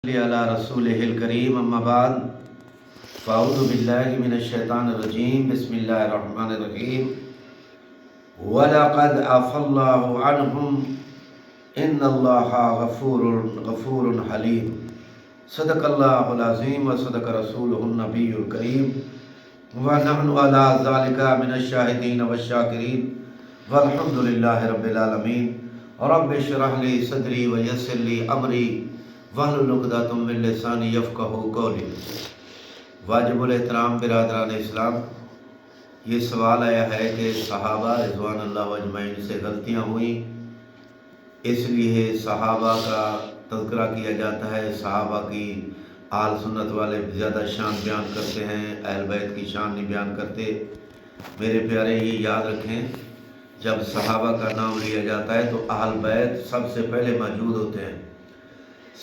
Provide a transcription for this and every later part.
علی رسولہ الکریم اما بعد فاعوذ باللہ من الشیطان الرجیم بسم اللہ الرحمن الرحیم وَلَقَدْ عَفَا اللَّهُ عَنْهُمْ إِنَّ اللَّهَ غَفُورٌ حَلِيمٌ صدق اللہ العظیم وصدق رسولہ النبی الکریم وَنَحْنُ عَلَى ذَلِكَ مِنَ الشَّاهِدِينَ وَالشَّاكِرِينَ وَالْحَمْدُ لِلَّهِ رَبِّ الْعَالَمِينَ رَبِّ اشْرَحْ لِي صَدْرِي وَيَسِّرْ لِي أَمْرِي وَاحْلُلْ عُقْدَةً مِّن لِّسَانِي يَفْقَهُوا قَوْلِي۔ واجب الاحترام برادران اسلام، یہ سوال آیا ہے کہ صحابہ رضوان اللہ اجمعین سے غلطیاں ہوئیں، اس لیے صحابہ کا تذکرہ کیا جاتا ہے، صحابہ کی اہل سنت والے زیادہ شان بیان کرتے ہیں، اہل بیت کی شان نہیں بیان کرتے۔ میرے پیارے یہ یاد رکھیں، جب صحابہ کا نام لیا جاتا ہے تو اہل بیت سب سے پہلے موجود ہوتے ہیں۔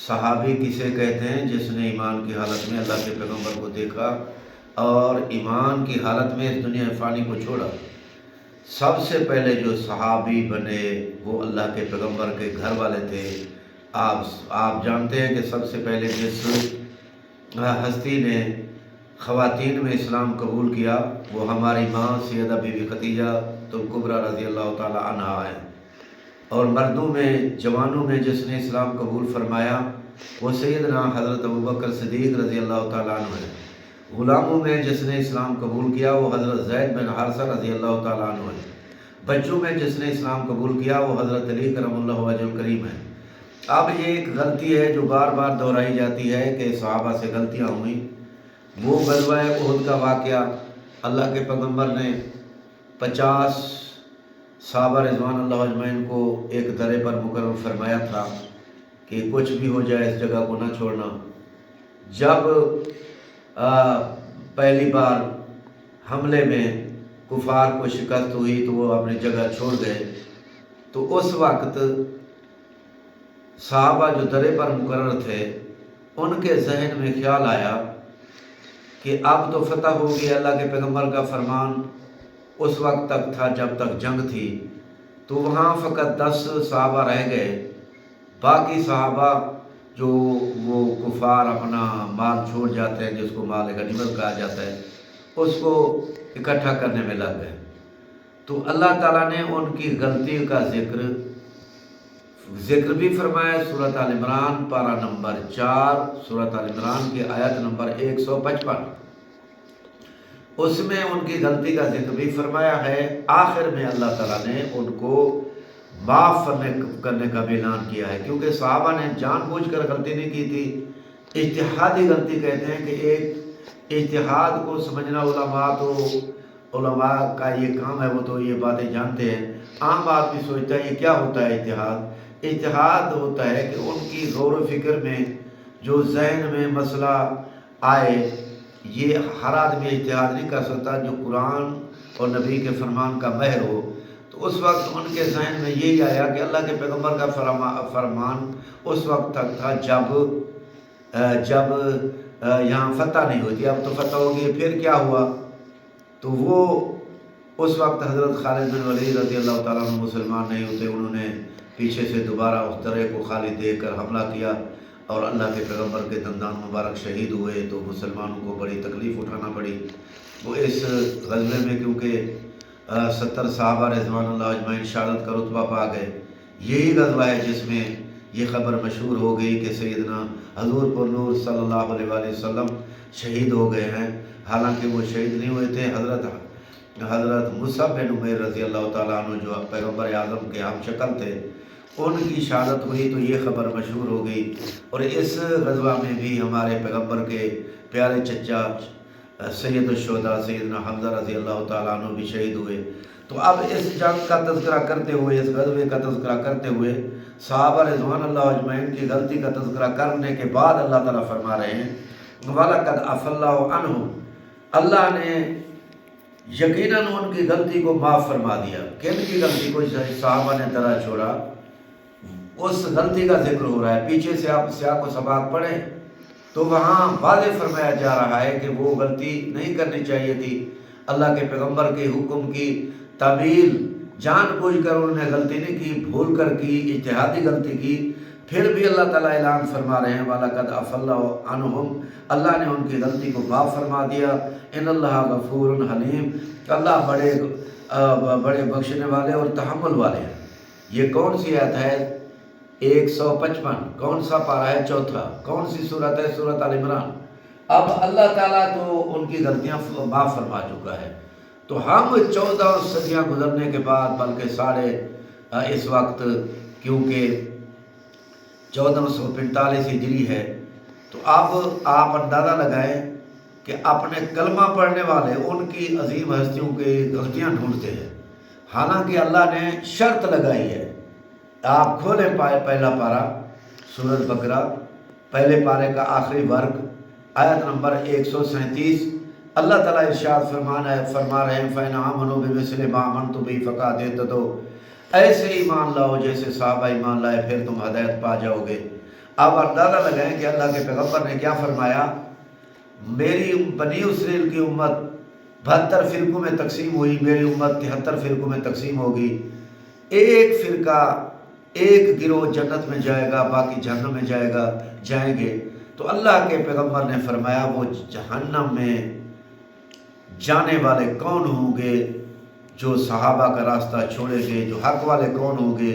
صحابی کسے کہتے ہیں؟ جس نے ایمان کی حالت میں اللہ کے پیغمبر کو دیکھا اور ایمان کی حالت میں اس دنیا فانی کو چھوڑا۔ سب سے پہلے جو صحابی بنے وہ اللہ کے پیغمبر کے گھر والے تھے۔ آپ جانتے ہیں کہ سب سے پہلے جس ہستی نے خواتین میں اسلام قبول کیا وہ ہماری ماں سیدہ بی بی خدیجہ الکبریٰ رضی اللہ تعالی عنہا ہے، اور مردوں میں جوانوں میں جس نے اسلام قبول فرمایا وہ سیدنا حضرت ابوبکر صدیق رضی اللہ تعالیٰ عنہ ہے۔ غلاموں میں جس نے اسلام قبول کیا وہ حضرت زید بن حارثہ رضی اللہ تعالیٰ عنہ ہے۔ بچوں میں جس نے اسلام قبول کیا وہ حضرت علی کرم اللہ وجہ الکریم ہے۔ اب یہ ایک غلطی ہے جو بار بار دہرائی جاتی ہے کہ صحابہ سے غلطیاں ہوئیں۔ وہ غزوہ احد کا واقعہ، اللہ کے پیغمبر نے 50 صحابہ رضوان اللہ اجمعین کو ایک درے پر مقرر فرمایا تھا کہ کچھ بھی ہو جائے اس جگہ کو نہ چھوڑنا۔ جب پہلی بار حملے میں کفار کو شکست ہوئی تو وہ اپنی جگہ چھوڑ گئے، تو اس وقت صحابہ جو درے پر مقرر تھے ان کے ذہن میں خیال آیا کہ اب تو فتح ہوگی، اللہ کے پیغمبر کا فرمان اس وقت تک تھا جب تک جنگ تھی، تو وہاں فقط 10 صحابہ رہ گئے۔ باقی صحابہ جو وہ کفار اپنا مال چھوڑ جاتے ہیں، جس کو مال غنیمت کہا جاتا ہے، اس کو اکٹھا کرنے میں لگ گئے۔ تو اللہ تعالیٰ نے ان کی غلطی کا ذکر بھی فرمایا۔ سورۃ آل عمران پارہ نمبر 4، سورۃ آل عمران کی آیت نمبر 155، اس میں ان کی غلطی کا ذکر بھی فرمایا ہے۔ آخر میں اللہ تعالیٰ نے ان کو معاف کرنے کا بھی اعلان کیا ہے، کیونکہ صحابہ نے جان بوجھ کر غلطی نہیں کی تھی۔ اجتہادی غلطی کہتے ہیں کہ ایک اجتہاد کو سمجھنا، علماء کا یہ کام ہے، وہ تو یہ باتیں جانتے ہیں۔ عام آدمی سوچتا ہے یہ کیا ہوتا ہے اجتہاد؟ اجتہاد ہوتا ہے کہ ان کی غور و فکر میں جو ذہن میں مسئلہ آئے، یہ ہر آدمی اجتہاد نہیں کر سکتا جو قرآن اور نبی کے فرمان کا ماہر ہو۔ تو اس وقت ان کے ذہن میں یہی آیا کہ اللہ کے پیغمبر کا فرمان اس وقت تک تھا جب یہاں فتح نہیں ہوتی، اب تو فتح ہوگی، پھر کیا ہوا؟ تو وہ اس وقت حضرت خالد بن ولید رضی اللہ تعالیٰ عنہ مسلمان نہیں ہوتے، انہوں نے پیچھے سے دوبارہ اس درے کو خالی دیکھ کر حملہ کیا اور اللہ کے پیغمبر کے دندان مبارک شہید ہوئے، تو مسلمانوں کو بڑی تکلیف اٹھانا پڑی۔ وہ اس غزوے میں کیونکہ 70 صحابہ رضوان اللہ اجمعین شہادت کا رتبہ پا گئے، یہی غزوہ ہے جس میں یہ خبر مشہور ہو گئی کہ سیدنا حضور پر نور صلی اللہ علیہ وآلہ وسلم شہید ہو گئے ہیں۔ حالانکہ وہ شہید نہیں ہوئے تھے، حضرت مصعب بن عمیر رضی اللہ تعالیٰ عنہ جو پیغمبر اعظم کے ہم شکل تھے، ان کی شہادت ہوئی تو یہ خبر مشہور ہو گئی، اور اس غزوہ میں بھی ہمارے پیغمبر کے پیارے چچا سید الشہداء سیدنا حمزہ رضی اللہ تعالیٰ عنہ بھی شہید ہوئے۔ تو اب اس جنگ کا تذکرہ کرتے ہوئے، اس غزوے کا تذکرہ کرتے ہوئے، صحابہ رضوان اللہ اجمعین کی غلطی کا تذکرہ کرنے کے بعد اللہ تعالیٰ فرما رہے ہیں وَلَقَدْ عَفَا اللَّهُ عَنْهُمْ، اللہ نے یقیناً ان کی غلطی کو معاف فرما دیا۔ کن کی غلطی کو؟ صحابہ نے درا چھوڑا، اس غلطی کا ذکر ہو رہا ہے۔ پیچھے سے آپ سیاق و سباق پڑھیں تو وہاں واضح فرمایا جا رہا ہے کہ وہ غلطی نہیں کرنی چاہیے تھی۔ اللہ کے پیغمبر کے حکم کی تعمیل جان بوجھ کر انہوں نے غلطی نہیں کی، بھول کر کی، اجتہادی غلطی کی، پھر بھی اللہ تعالیٰ اعلان فرما رہے ہیں وَلَقَدْ عَفَا اللَّهُ عَنْهُمْ، اللہ نے ان کی غلطی کو معاف فرما دیا. ان اللہ غفور حلیم، اللہ بڑے بخشنے والے اور تحمل والے ہیں. یہ کون سی آیت ہے؟ 155. کون سا پارہ ہے؟ چوتھا. کون سی صورت ہے؟ سورۃ آل عمران. اب اللہ تعالیٰ تو ان کی غلطیاں معاف فرما چکا ہے، تو ہم 14 صدیاں گزرنے کے بعد، بلکہ اس وقت کیونکہ 1445 ہجری ہے، تو اب آپ اندازہ لگائیں کہ اپنے کلمہ پڑھنے والے ان کی عظیم ہستیوں کی غلطیاں ڈھونڈتے ہیں، حالانکہ اللہ نے شرط لگائی ہے. آپ کھولیں پہلا پارہ سورۃ بقرہ، پہلے پارے کا آخری ورق، آیت نمبر 137. اللہ تعالیٰ ارشاد فرما رہے ہیں فَإِنْ آمَنُوا بِمِثْلِ مَا آمَنْتُم بِهِ فَقَدِ اهْتَدَوْا، ایسے ایمان لاؤ جیسے صحابہ ایمان لائے، پھر تم ہدایت پا جاؤ گے. اب اندازہ لگائیں کہ اللہ کے پیغمبر نے کیا فرمایا. میری بنی اسرائیل کی امت 72 فرقوں میں تقسیم ہوئی، میری امت 73 فرقوں میں تقسیم ہوگی. ایک فرقہ، ایک گروہ جنت میں جائے گا، باقی جہنم میں جائیں گے. تو اللہ کے پیغمبر نے فرمایا وہ جہنم میں جانے والے کون ہوں گے؟ جو صحابہ کا راستہ چھوڑے گے. جو حق والے کون ہوں گے؟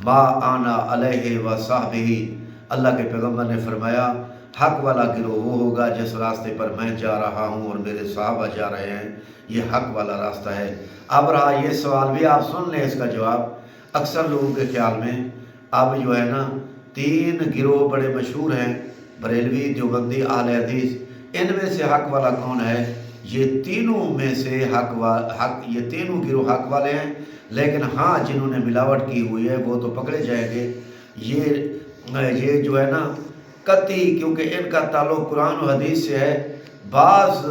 ما آنا علیہ و صحبہ. اللہ کے پیغمبر نے فرمایا حق والا گروہ وہ ہوگا جس راستے پر میں جا رہا ہوں اور میرے صحابہ جا رہے ہیں، یہ حق والا راستہ ہے. اب رہا یہ سوال بھی، آپ سن لیں اس کا جواب. اکثر لوگوں کے خیال میں اب جو ہے نا 3 گروہ بڑے مشہور ہیں، بریلوی، دیوبندی، اہل حدیث. ان میں سے حق والا کون ہے؟ یہ تینوں میں سے یہ تینوں گروہ حق والے ہیں، لیکن ہاں جنہوں نے ملاوٹ کی ہوئی ہے وہ تو پکڑے جائیں گے. یہ جو ہے نا قطعی، کیونکہ ان کا تعلق قرآن و حدیث سے ہے. بعض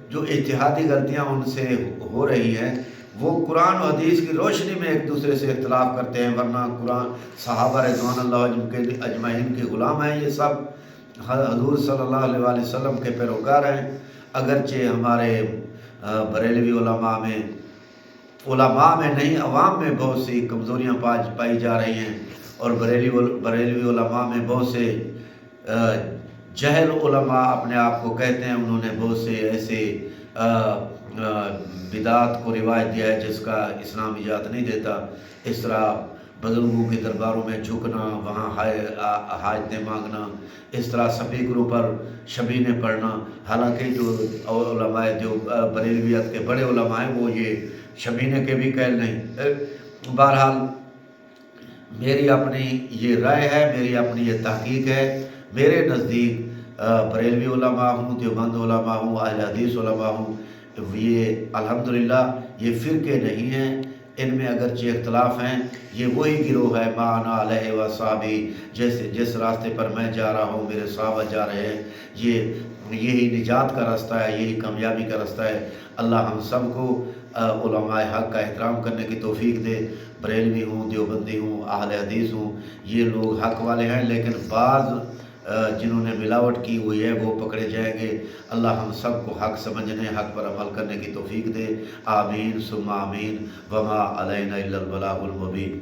جو اجتہادی غلطیاں ان سے ہو رہی ہیں وہ قرآن و حدیث کی روشنی میں ایک دوسرے سے اختلاف کرتے ہیں، ورنہ قرآن صحابہ رضوان اللہ اجمعین کے غلام ہیں. یہ سب حضور صلی اللہ علیہ وآلہ وسلم کے پیروکار ہیں. اگرچہ ہمارے بریلوی علماء میں نہیں، عوام میں بہت سی کمزوریاں پائی جا رہی ہیں، اور بریلوی علماء میں بہت سے جہل علماء اپنے آپ کو کہتے ہیں. انہوں نے بہت سے ایسے بدعات کو روایت دیا ہے جس کا اسلام اجازت نہیں دیتا. اس طرح بزرگوں کے درباروں میں جھکنا، وہاں حاجتیں مانگنا، اس طرح سپیکروں پر شبیہیں پڑھنا. حالانکہ جو علماء جو بریلویت کے بڑے علماء ہیں وہ یہ شبیہیں کے بھی قائل نہیں. بہرحال میری اپنی یہ رائے ہے، میری اپنی یہ تحقیق ہے. میرے نزدیک بریلوی علماء ہوں، دیوبند علماء ہوں، اہل حدیث علماء ہوں، یہ الحمدللہ یہ فرقے نہیں ہیں. ان میں اگرچہ اختلاف ہیں، یہ وہی گروہ ہے ما انا علیہ و صحابی، جس راستے پر میں جا رہا ہوں، میرے صحابہ جا رہے ہیں. یہی نجات کا راستہ ہے، یہی کامیابی کا راستہ ہے. اللہ ہم سب کو علماء حق کا احترام کرنے کی توفیق دے. بریلوی ہوں، دیوبندی ہوں، اہل حدیث ہوں، یہ لوگ حق والے ہیں، لیکن بعض جنہوں نے ملاوٹ کی ہوئی ہے وہ پکڑے جائیں گے. اللہ ہم سب کو حق سمجھنے، حق پر عمل کرنے کی توفیق دے. آمین ثم آمین. وما علینا الا البلاغ المبین.